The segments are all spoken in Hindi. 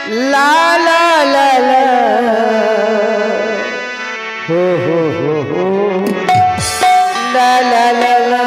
ला ला ला ला हो ला ला ला ला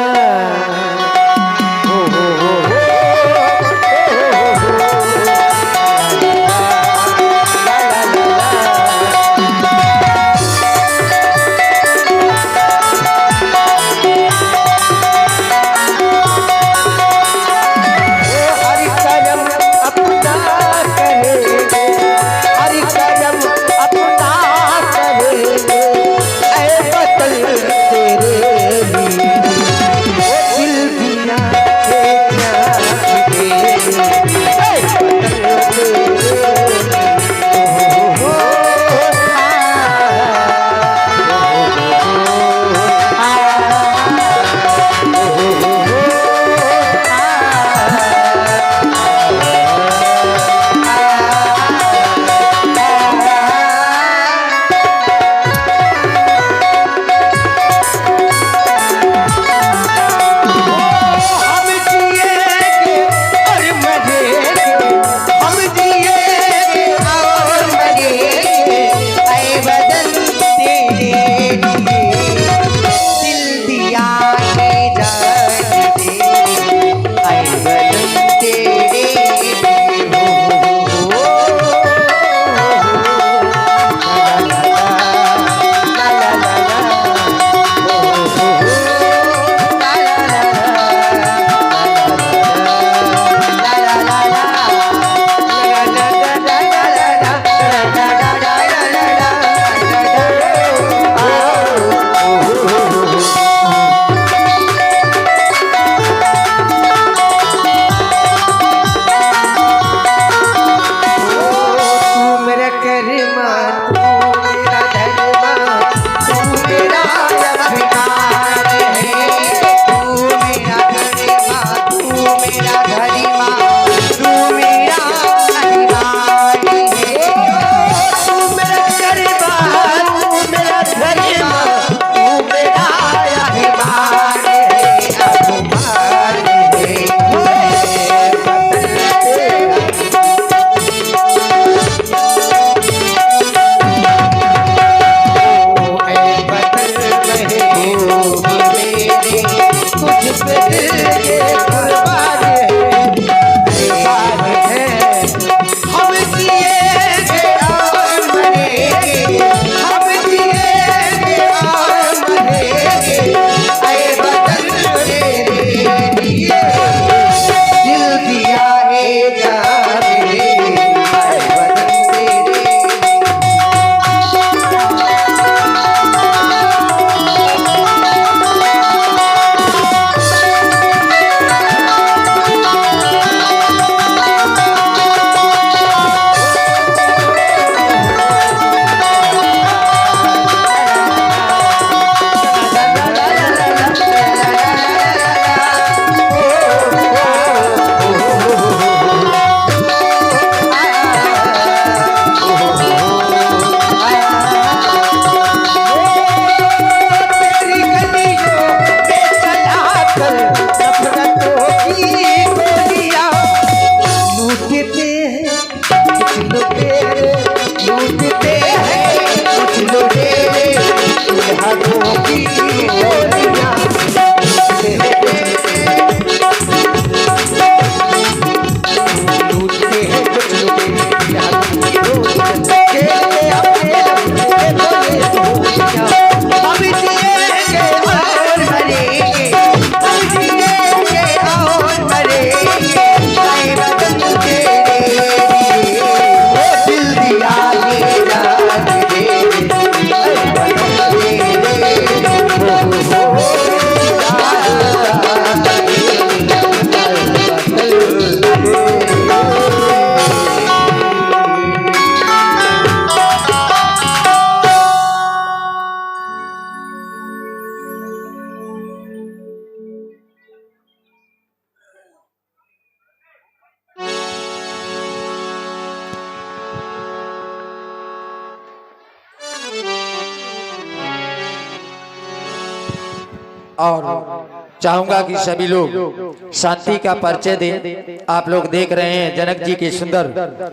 चाहूंगा कि सभी लोग शांति का परिचय दें। आप लोग देख रहे हैं जनक जी के सुंदर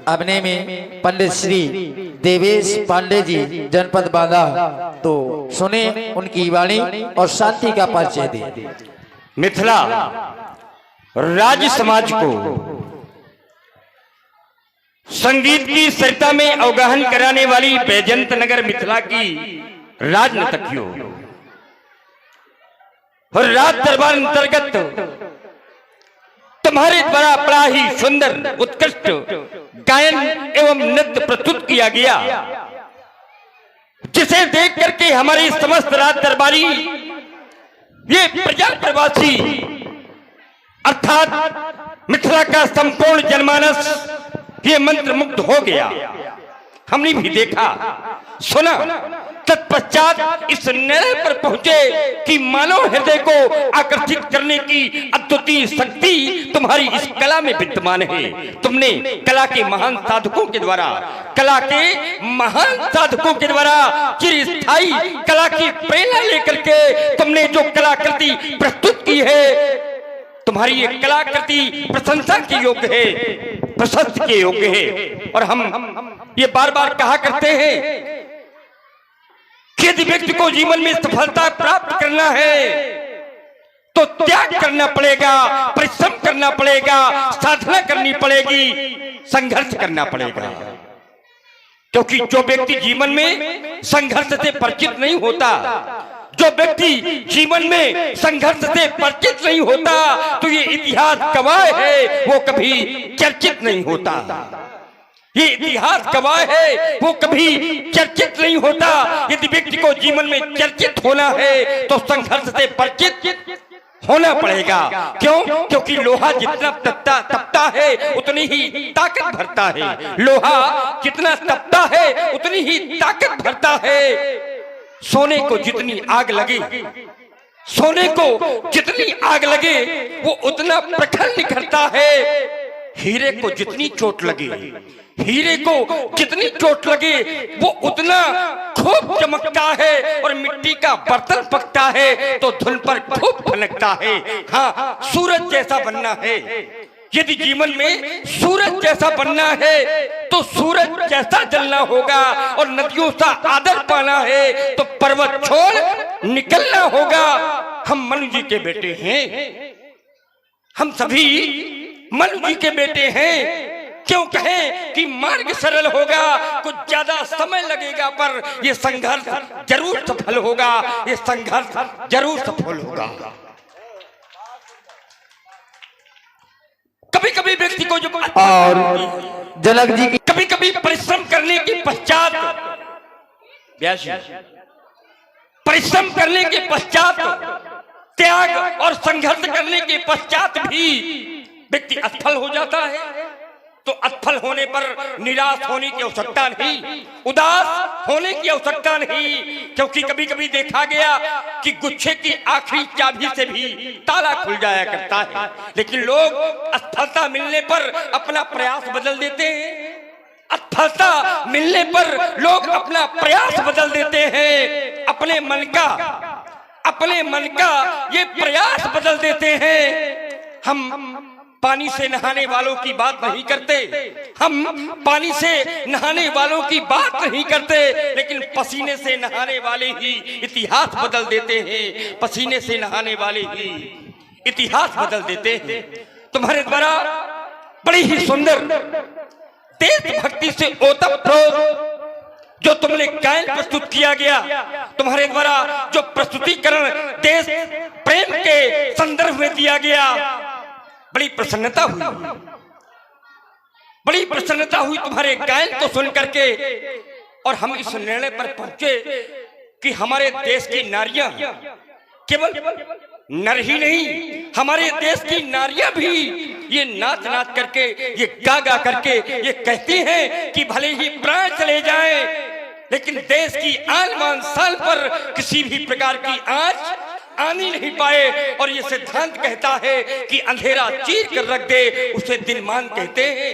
अभिनय में पंडित श्री देवेश पांडे जी जनपद बांदा, तो सुने उनकी वाणी और शांति का परिचय दें। मिथिला राज्य समाज को संगीत की सरिता में अवगाहन कराने वाली बैजंत नगर मिथिला की राजनर्तकियों और राज दरबार अंतर्गत तुम्हारे द्वारा बड़ा ही सुंदर उत्कृष्ट गायन एवं नृत्य प्रस्तुत किया गया, जिसे देख करके हमारे समस्त राज दरबारी ये प्रजा प्रवासी अर्थात मिथिला का संपूर्ण जनमानस ये मंत्र मुग्ध हो गया। हमने भी देखा सुना, तत्पश्चात इस निर्णय पर पहुंचे कि मानव हृदय को आकर्षित करने की अद्वितीय शक्ति तुम्हारी इस कला में विद्यमान है। तुमने कला के महान साधकों के द्वारा चिरस्थायी कला की प्रेरणा लेकर के तुमने जो कलाकृति प्रस्तुत की है, तुम्हारी ये कलाकृति प्रशंसा के योग्य है, प्रशंसा के योग्य है। और हम ये बार बार कहा करते हैं कि यदि व्यक्ति को जीवन में सफलता प्राप्त करना है तो त्याग करना पड़ेगा, परिश्रम करना पड़ेगा, साधना करनी पड़ेगी, संघर्ष करना पड़ेगा। क्योंकि जो व्यक्ति जीवन में संघर्ष से परिचित नहीं होता, जो व्यक्ति जीवन में संघर्ष से परिचित नहीं होता, तो ये इतिहास गवाह है वो कभी चर्चित नहीं होता। ये इतिहास गवाह है वो कभी चर्चित नहीं होता। यदि व्यक्ति को जीवन में चर्चित होना है तो संघर्ष से परिचित होना पड़ेगा। क्यों? क्योंकि लोहा जितना तपता है उतनी ही ताकत भरता है। लोहा जितना तपता है उतनी ही ताकत भरता है। सोने को जितनी आग लगे, सोने को जितनी आग लगे वो उतना प्रखर निखरता है। हीरे को जितनी चोट लगे, हीरे को जितनी चोट लगे वो उतना खूब चमकता है। और मिट्टी का बर्तन पकता है तो धुन पर खूब फनकता है। हाँ, सूरज जैसा बनना है। यदि जीवन में सूरज जैसा बनना है तो सूरज जैसा जलना होगा। और नदियों सा आदर पाना है तो पर्वत छोड़ निकलना होगा। हम मनु जी के बेटे हैं, हम सभी मनु जी के बेटे हैं। क्यों कहें कि मार्ग सरल होगा, कुछ ज्यादा समय लगेगा, पर यह संघर्ष जरूर सफल होगा, यह संघर्ष जरूर सफल होगा। कभी कभी व्यक्ति को जब और जनक जी की कभी कभी परिश्रम करने के पश्चात, परिश्रम करने के पश्चात, त्याग और संघर्ष करने के पश्चात भी व्यक्ति असफल हो जाता है। तो असफल होने पर निराश होने की आवश्यकता नहीं, उदास होने की आवश्यकता नहीं। क्योंकि कभी कभी देखा गया कि गुच्छे की आखिरी चाबी से भी ताला खुल जाया करता है, लेकिन लोग असफलता मिलने पर अपना प्रयास बदल देते हैं। असफलता मिलने पर लोग अपना प्रयास बदल देते हैं, अपने मन का ये प्रयास बदल देते हैं। हम पानी से नहाने वालों की बात नहीं करते, हम पानी से नहाने वालों की बात नहीं करते, लेकिन पसीने से नहाने वाले ही इतिहास बदल देते हैं। पसीने से नहाने वाले ही इतिहास बदल देते हैं। तुम्हारे द्वारा बड़ी ही सुंदर देशभक्ति से ओतप्रोत जो तुमने गायन प्रस्तुत किया गया, तुम्हारे द्वारा जो प्रस्तुतिकरण देश प्रेम के संदर्भ में दिया गया, बड़ी प्रसन्नता हुई तुम्हारे गायन को सुन करके। और हम इस निर्णय पर पहुंचे कि हमारे देश की नारियां केवल नर ही नहीं, हमारे देश की नारियां भी ये नाच नाच करके, ये गा गा करके ये कहती हैं कि भले ही प्राण चले जाएं, लेकिन देश की आन बान शान पर किसी भी प्रकार की आंच आनी नहीं पाए। और ये सिद्धांत कहता है कि अंधेरा चीर कर रख दे उसे दिनमान कहते हैं।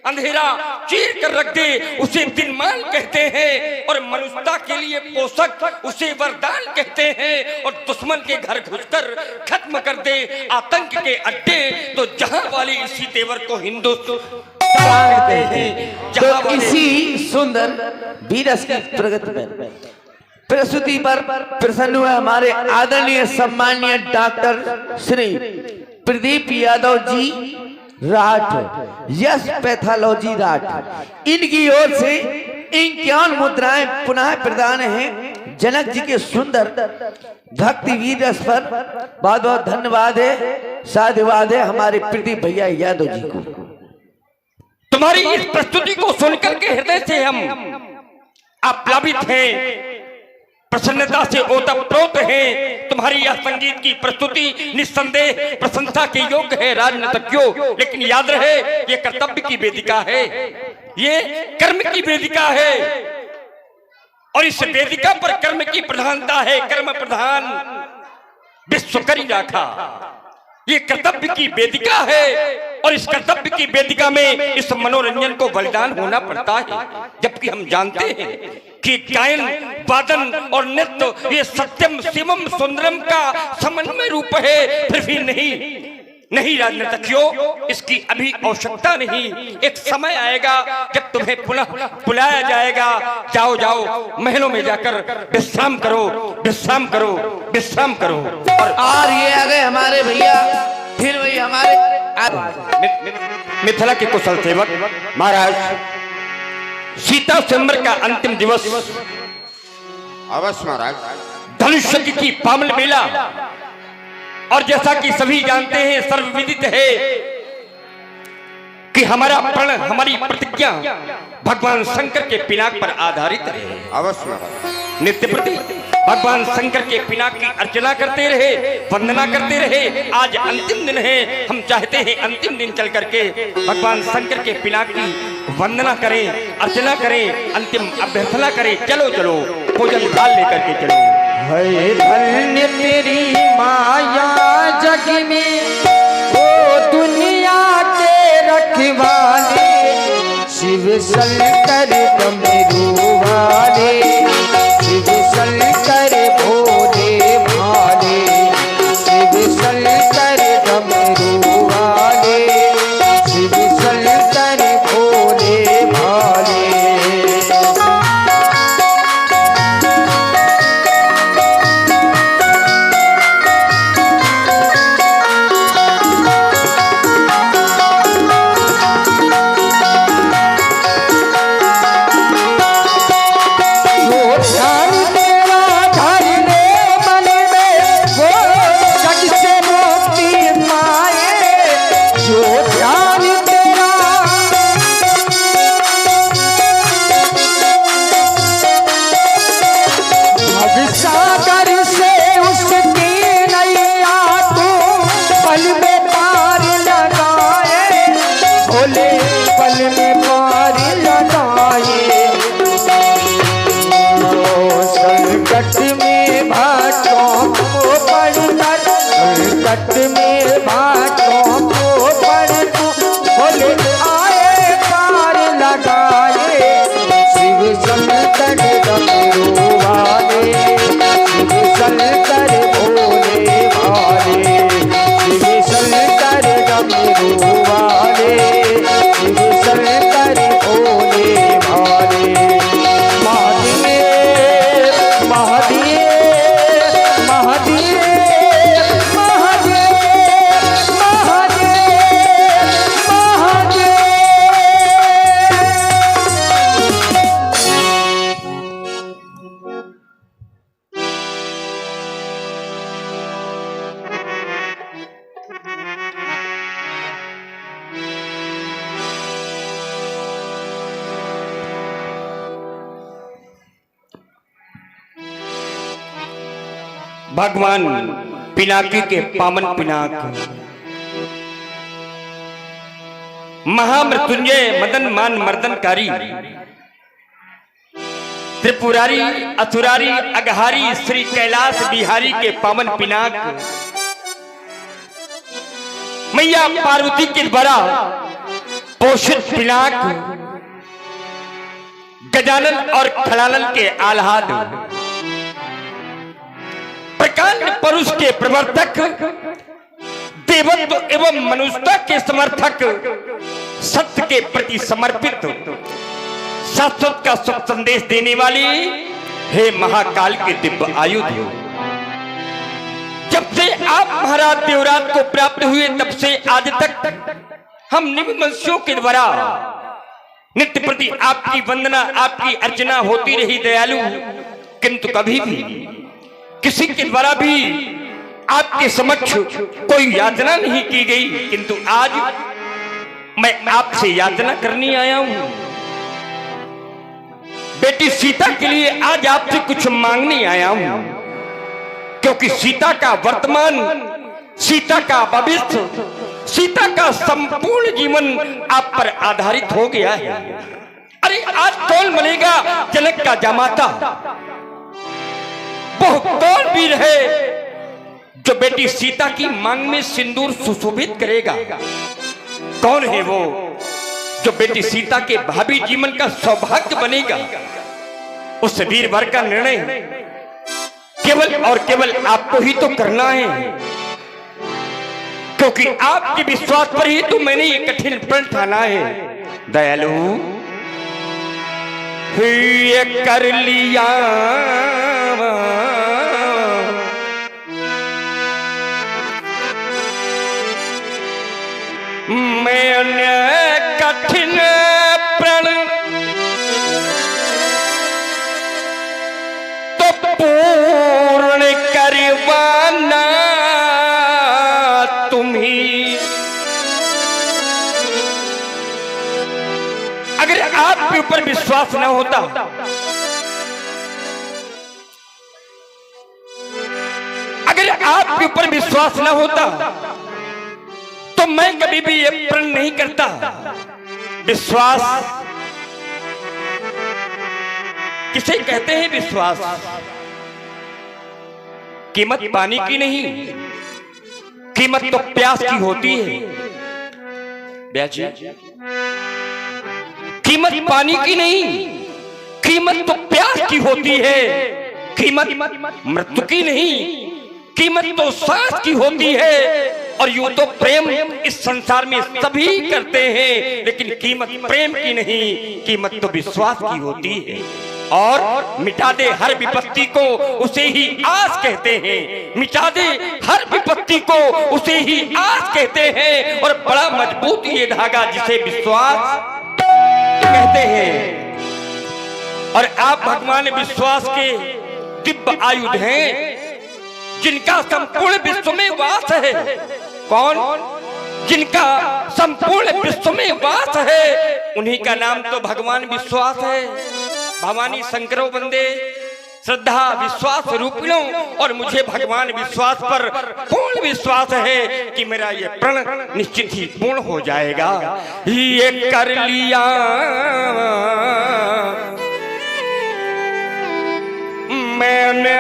अंधेरा चीर कर रख दे उसे दिनमान कहते हैं, और मनुष्यता के लिए पोषक उसे वरदान कहते हैं, और दुश्मन के घर घुसकर खत्म कर दे आतंक के अड्डे, तो जहां वाले इसी तेवर को हिंदुस्तान कहते हैं। तो इसी सुंदर वीरस की प्रगति में प्रस्तुति पर प्रसन्न हुए हमारे आदरणीय सम्माननीय डॉक्टर श्री प्रदीप यादव जी राठ, यश पैथोलॉजी राठ, इनकी ओर से 51 मुद्राएं पुनः प्रदान हैं जनक जी के सुंदर भक्ति वीरस पर। बहुत बहुत धन्यवाद है, साधुवाद है हमारे प्रदीप भैया यादव जी को। तुम्हारी इस प्रस्तुति को सुनकर के हृदय से हम आप्लावित हैं, प्रसन्नता से ओतप्रोत है। तुम्हारी यह संगीत की प्रस्तुति निस्संदेह प्रशंसा के योग्य है राजनर्तकियों, लेकिन याद रहे ये कर्तव्य की वेदिका है, ये कर्म की वेदिका है, और इस वेदिका पर कर्म की प्रधानता है। कर्म प्रधान विश्व करी राखा, ये कर्तव्य की वेदिका है, और इस कर्तव्य की वेदिका में इस मनोरंजन को बलिदान होना पड़ता है। जबकि हम जानते हैं कि गायन, वादन और नृत्य ये सत्यम शिवम सुंदरम का समन्वय रूप है, फिर भी नहीं राजनर्तकियों, इसकी अभी आवश्यकता नहीं। एक समय आएगा जब तुम्हें पुनः बुलाया जाएगा। जाओ जाओ महलों में जाकर विश्राम करो, विश्राम करो, विश्राम करो। और ये आ गए हमारे भैया, फिर वही हमारे मिथिला के कुशल सेवक महाराज, सीता स्वयंवर का अंतिम दिवस, अवश्य महाराज, धनुष यज्ञ की पावन बेला, और जैसा कि सभी जानते हैं, सर्वविदित है कि हमारा प्रण, हमारी प्रतिज्ञा भगवान शंकर के पिनाक पर आधारित है। अवश्य महाराज, नित्य प्रति भगवान शंकर के पिनाक की अर्चना करते रहे, वंदना करते रहे। आज अंतिम दिन है, हम चाहते हैं अंतिम दिन चल करके भगवान शंकर के पिनाक की वंदना करें, अर्चना करें, अंतिम अभ्यर्थना करें। चलो चलो भोजन थाल लेकर के चलो। है धन्य तेरी माया जग में, ओ दुनिया के रखवाले, शिव शंकर डमरू वाले, शिव शंकर भोले भाले, शिव शंकर डमरू वाले, शिव शंकर भोले भाले। भगवान पिनाकी के पावन पिनाक, महामृत्युंजय मदन मान मर्दनकारी, त्रिपुरारी असुरारी अघहारी श्री कैलाश बिहारी के पावन पिनाक, मैया पार्वती के द्वारा पोषित पिनाक गजानन और खलानन के आह्लाद, प्रकांड परुष के प्रवर्तक, देवत्व एवं मनुष्यता के समर्थक, सत्य के प्रति समर्पित, शाश्वत का शुभ संदेश देने वाली हे महाकाल के दिव्य आयुध। जब से आप महाराज देवराज को प्राप्त हुए तब से आज तक हम निम्नवंशियों के द्वारा नित्य प्रति आपकी वंदना, आपकी अर्चना होती रही दयालु, किंतु कभी भी किसी के द्वारा भी आपके समक्ष कोई याचना नहीं की गई। किंतु आज मैं आपसे याचना करने आया हूं। बेटी सीता के लिए आज आपसे कुछ मांगने आया हूं, क्योंकि सीता का वर्तमान, सीता का भविष्य, सीता का संपूर्ण जीवन आप पर आधारित हो गया है। अरे आज कौन बनेगा जनक का जामाता? वो कौन वीर है जो बेटी सीता की मांग में सिंदूर सुशोभित करेगा? कौन है वो जो बेटी सीता के भावी जीवन का सौभाग्य बनेगा? उस वीर वर का निर्णय केवल और केवल आपको ही तो करना है, क्योंकि आपके विश्वास पर ही तो मैंने ये कठिन प्रण ठाना है। दयालु, ये कर लिया मैंने कठिन प्रण, तो पूर्ण करवाना तुम्ही। अगर आपके ऊपर विश्वास न होता, अगर आपके ऊपर विश्वास न होता तो मैं कभी भी ये प्रण नहीं करता। विश्वास किसे कहते हैं? विश्वास कीमत पानी की नहीं, कीमत तो प्यास की होती है। ब्याजी, कीमत पानी की नहीं, कीमत तो प्यास की होती है। कीमत मृत्यु की नहीं, कीमत तो सांस की होती है। और यूं तो प्रेम इस संसार में सभी करते हैं, लेकिन कीमत प्रेम की नहीं, कीमत तो विश्वास की होती है। और मिटा दे हर विपत्ति को उसे ही आस कहते हैं। मिटा दे हर विपत्ति को उसे ही आस कहते हैं। और बड़ा मजबूत ये धागा जिसे विश्वास कहते हैं। और आप भगवान विश्वास के दिव्य आयुध हैं, जिनका संपूर्ण विश्व में वास है। कौन? जिनका संपूर्ण विश्व में वास है, उन्हीं का नाम तो भगवान विश्वास है। भवानी शंकरो वंदे श्रद्धा विश्वास रूपिणों। और मुझे भगवान विश्वास पर पूर्ण विश्वास है कि मेरा ये प्रण निश्चित ही पूर्ण हो जाएगा। ये कर लिया मैंने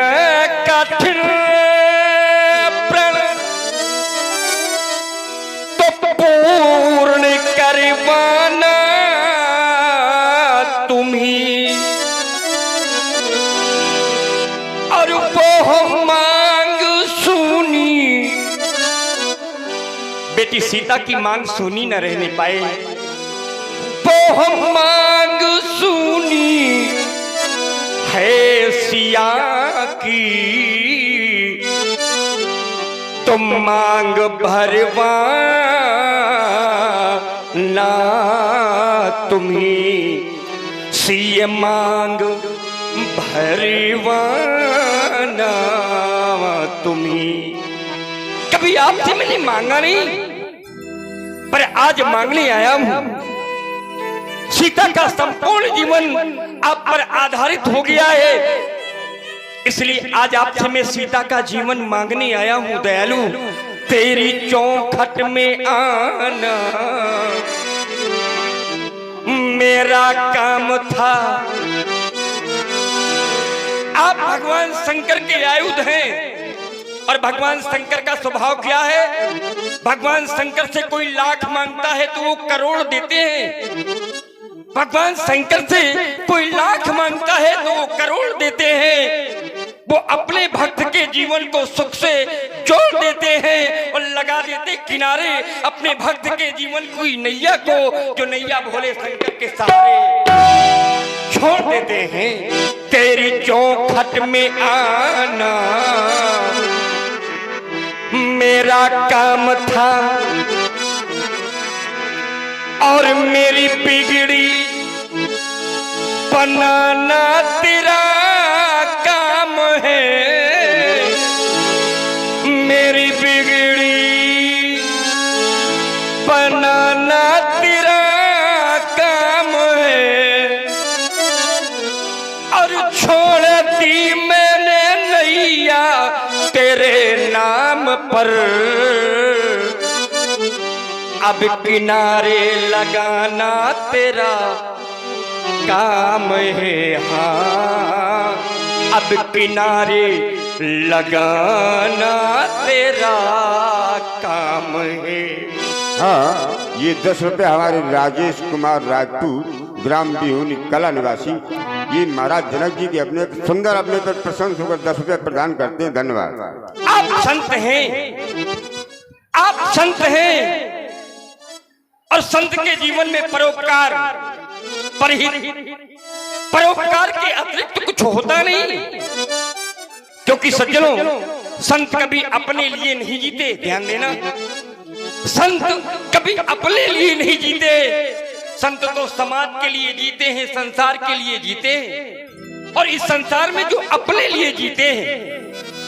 कठिन प्रण, तो पूर्ण करवाना तुम्ही। और वो मांग सुनी, बेटी सीता की मांग सुनी न रहने पाए। वो मांग सुनी है सिया की, तुम मांग भरवा ना तुम्ही। सिय मांग भरवा ना तुम्ही। कभी आपसे मैंने मांगा नहीं, पर आज मांगने आया हूं। सीता का संपूर्ण जीवन आप पर आधारित हो गया है, इसलिए आज आपसे मैं सीता का जीवन मांगने आया हूं। दयालु, तेरी चौखट में आना मेरा काम था। आप भगवान शंकर के आयुध हैं, और भगवान शंकर का स्वभाव क्या है? भगवान शंकर से कोई लाख मांगता है तो वो करोड़ देते हैं। भगवान शंकर से कोई लाख मांगता है तो वो करोड़ देते हैं। वो अपने भक्त के जीवन को सुख से जोड़ देते हैं और लगा देते किनारे अपने भक्त के जीवन की नैया को, जो नैया भोले शंकर के सहारे छोड़ देते हैं। तेरी चौखट में आना मेरा काम था और मेरी बिगड़ी बनाना तेरा काम है। मेरी बिगड़ी बनाना तेरा काम है। और छोड़ दी मैंने नैया तेरे नाम पर, अब किनारे लगाना तेरा काम है। हाँ, अब किनारे लगाना तेरा काम है। हाँ, ये 10 रुपये हमारे राजेश कुमार राजपूत, ग्राम बिहुनी कला निवासी, ये महाराज जनक जी के अपने सुंदर अपने पर प्रसन्न होकर 10 रुपये प्रदान करते हैं। धन्यवाद। आप संत हैं, आप संत हैं और संत के जीवन में परोपकार परोपकार के अतिरिक्त कुछ होता नहीं। क्योंकि सज्जनों, संत कभी अपने लिए नहीं जीते। ध्यान देना, संत कभी अपने लिए नहीं जीते। संत तो समाज के लिए जीते हैं, संसार के लिए जीते हैं। और इस संसार में जो अपने लिए जीते हैं,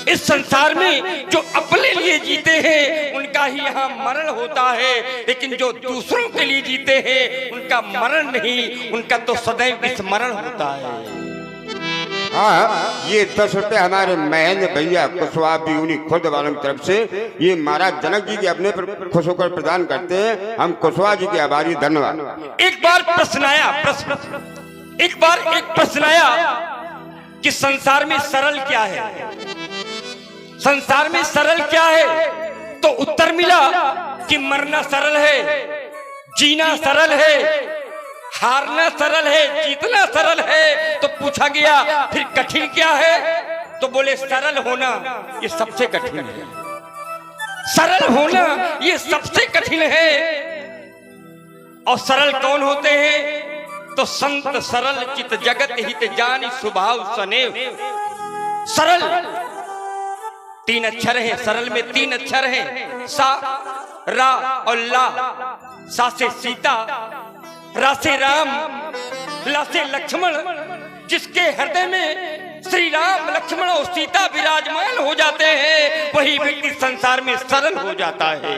इस संसार में जो अपने लिए जीते हैं, उनका ही यहाँ मरण होता है। लेकिन जो दूसरों के लिए जीते हैं, उनका मरण नहीं, उनका तो सदैव स्मरण होता है। हाँ, ये 10 रुपये हमारे महेंद्र भैया कुशवाहा बिहुनी खुर्द वालों की तरफ से ये महाराज जनक जी के अपने पर खुश होकर प्रदान करते हैं। हम कुशवाहा जी के आभारी। धन्यवाद। एक बार प्रश्न आया, एक बार एक प्रश्न आया कि संसार में सरल क्या है? संसार में सरल क्या है? तो उत्तर मिला कि मरना सरल है, जीना सरल है, हारना सरल है, जीतना सरल है। तो पूछा गया फिर कठिन क्या है? तो बोले सरल होना ये सबसे कठिन है। सरल होना ये सबसे कठिन है। और सरल कौन होते हैं? तो संत सरल चित जगत हित जानि स्वभाव सनेव। सरल 3 अक्षर है। सरल में 3 अक्षर है, सा, रा और ला। सा से सीता, रा से राम, ला से लक्ष्मण। जिसके हृदय में श्री राम, लक्ष्मण और सीता विराजमान हो जाते हैं, वही व्यक्ति संसार में सरल हो जाता है।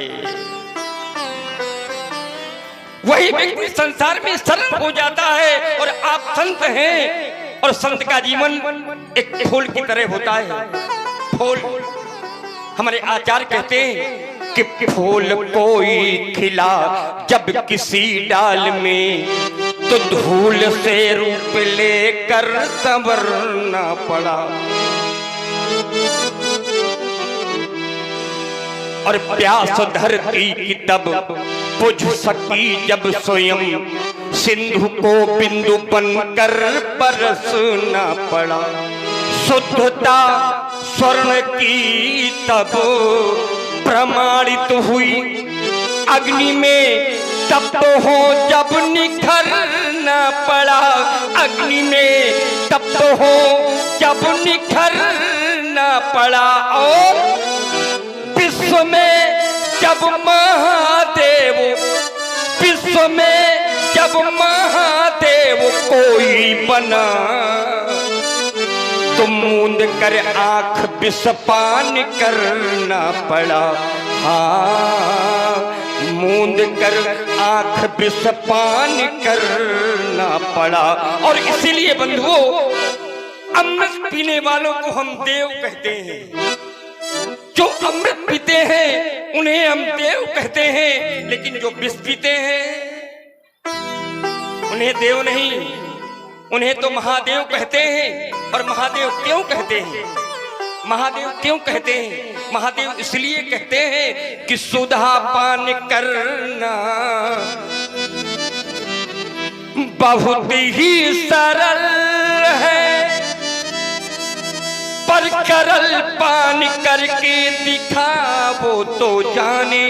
वही व्यक्ति संसार में सरल हो जाता है। और आप संत हैं, और संत का जीवन एक फूल की तरह होता है। फूल, हमारे आचार्य कहते हैं कि फूल कोई खिला जब किसी डाल में, तो धूल से रूप लेकर संवरना पड़ा। और प्यास धरती की तब बुझ सकी जब स्वयं, सिंधु को बिंदु बनकर बरसना पड़ा। शुद्धता स्वर्ण की तब प्रमाणित हुई, अग्नि में तप्त हो जब निखरना पड़ा। अग्नि में तप्त हो जब निखरना पड़ा। और विश्व में जब महादेव, विश्व में जब महादेव कोई बना, तो मूंद कर आंख विषपान करना पड़ा। हाँ, मूंद कर आंख विषपान करना पड़ा। और इसीलिए बंधुओं, अमृत पीने वालों को हम देव कहते हैं। जो अमृत पीते हैं उन्हें हम देव कहते हैं। लेकिन जो विष पीते हैं उन्हें देव नहीं, उन्हें तो महादेव कहते हैं। और महादेव क्यों कहते हैं? महादेव क्यों कहते हैं? महादेव इसलिए कहते हैं कि सुधा पान करना बहुत ही सरल है, पर करल पान करके दिखाओ तो जाने।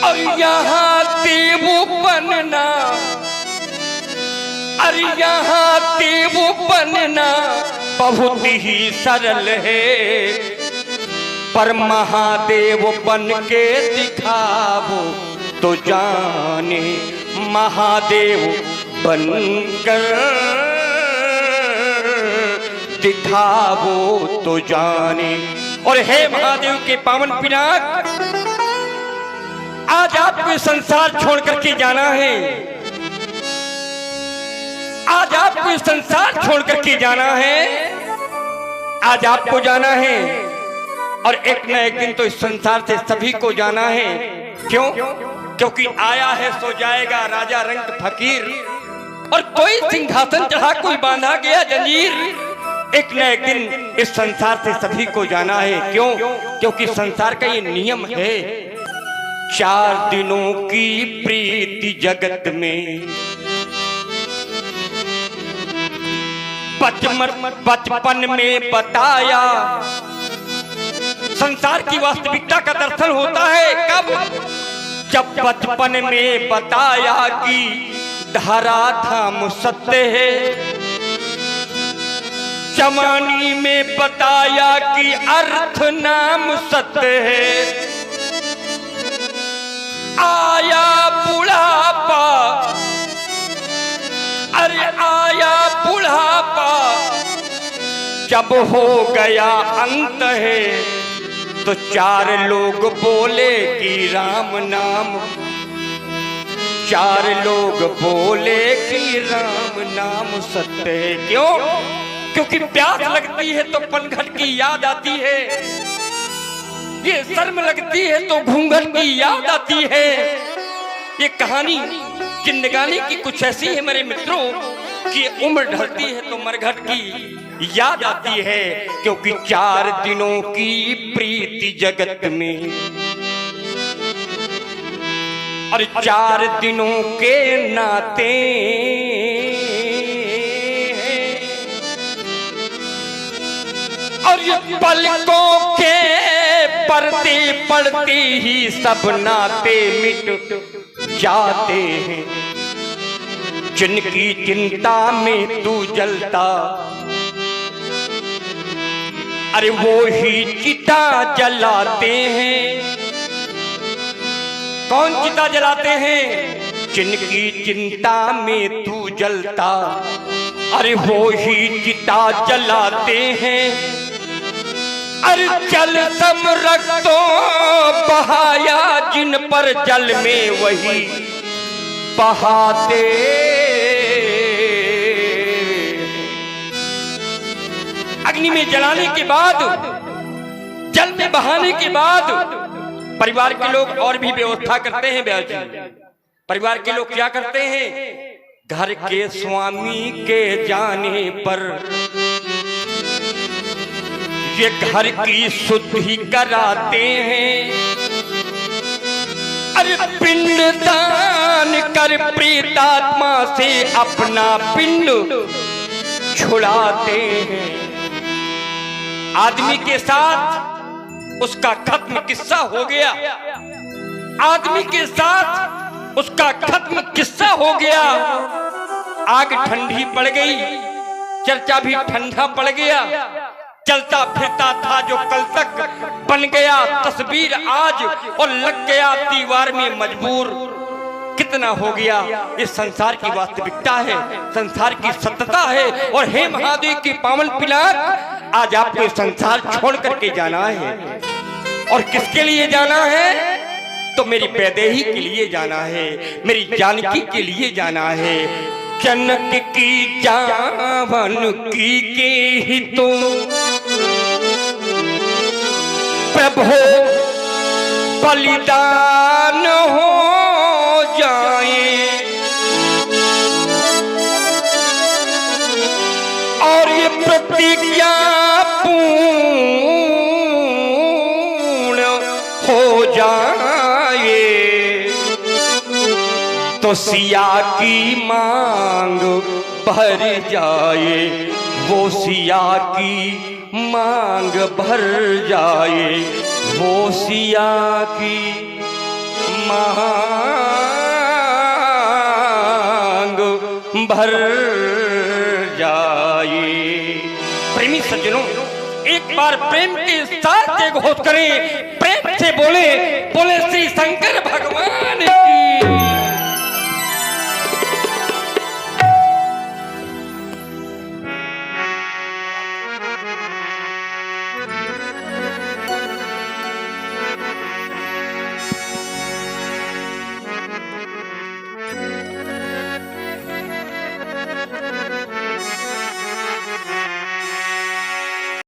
और यहाँ देव बनना, अरे यहाँ देव बनना बहुत ही सरल है, पर महादेव बन के दिखाओ तो जाने। महादेव बनकर दिखाओ तो जाने। और हे महादेव के पावन पिनाक, आज आपको इस संसार छोड़ करके जाना है, आज आपको इस संसार छोड़ करके जाना है, आज आपको जाना है। और एक न एक दिन तो इस संसार से सभी को जाना है। क्यों? क्योंकि आया है सो जाएगा राजा रंग फकीर, और कोई सिंहासन चढ़ा कोई बांधा गया जंजीर। एक न एक दिन इस संसार से सभी को जाना है। क्यों? क्योंकि संसार का ये नियम है। 4 दिनों की प्रीति जगत में, बचपन में बताया। संसार की वास्तविकता का दर्शन होता है कब? जब बचपन में बताया कि धरा धाम सत्य है, जवानी में बताया कि अर्थ नाम सत्य है। आया बुढ़ापा, अरे आया बुढ़ापा, जब हो गया अंत है, तो 4 लोग बोले कि राम नाम, 4 लोग बोले कि राम नाम सत्य है। क्यों? क्योंकि प्यास लगती है तो पनघट की याद आती है, ये शर्म लगती है तो घूंघट की याद आती है। ये कहानी जिंदगानी की कुछ ऐसी है मेरे मित्रों कि उम्र ढलती है तो मरघट की याद आती है। क्योंकि 4 दिनों की प्रीति जगत में, और 4 दिनों के नाते, और ये पलकों के पढ़ते पढ़ते ही सब नाते मिट जाते हैं। जिनकी चिंता में तू जलता, अरे वो ही चिता जलाते हैं। कौन चिता जलाते हैं? जिनकी चिंता में तू जलता, अरे वो ही चिता जलाते हैं। अरे जल समरक तो बहाया जिन पर जल में वही बहाते। अग्नि में जलाने के बाद, जल में बहाने के बाद परिवार के लोग और भी व्यवस्था करते हैं। ब्याह जी, परिवार के लोग क्या करते हैं? घर के स्वामी के जाने पर ये घर की शुद्धि कराते हैं। अरे पिंड दान कर प्रेतात्मा से अपना पिंड छुड़ाते हैं। आदमी के साथ उसका खत्म किस्सा हो गया, आदमी के साथ उसका खत्म किस्सा हो गया। आग ठंडी पड़ गई, चर्चा भी ठंडा पड़ गया। चलता फिरता था जो कल तक बन गया तस्वीर आज, और लग गया दीवार में मजबूर। कितना हो गया? ये संसार की वास्तविकता है, संसार की सत्यता है। और हे महादेव की पावन पिलाक, आज आपको संसार छोड़ करके जाना है। और किसके लिए जाना है? तो मेरी वैदेही के लिए जाना है, मेरी जानकी के लिए जाना है। जनक की जावन की के ही तो प्रभु बलिदान हो जाए। और ये प्रतिज्ञा पूर्ण तो सिया की मांग भर जाए, वो सिया की मांग भर जाए, वो सिया की मांग भर जाए। प्रेमी सज्जनों, एक बार प्रेम के साथ एक घोष करें, प्रेम से बोले, बोले श्री शंकर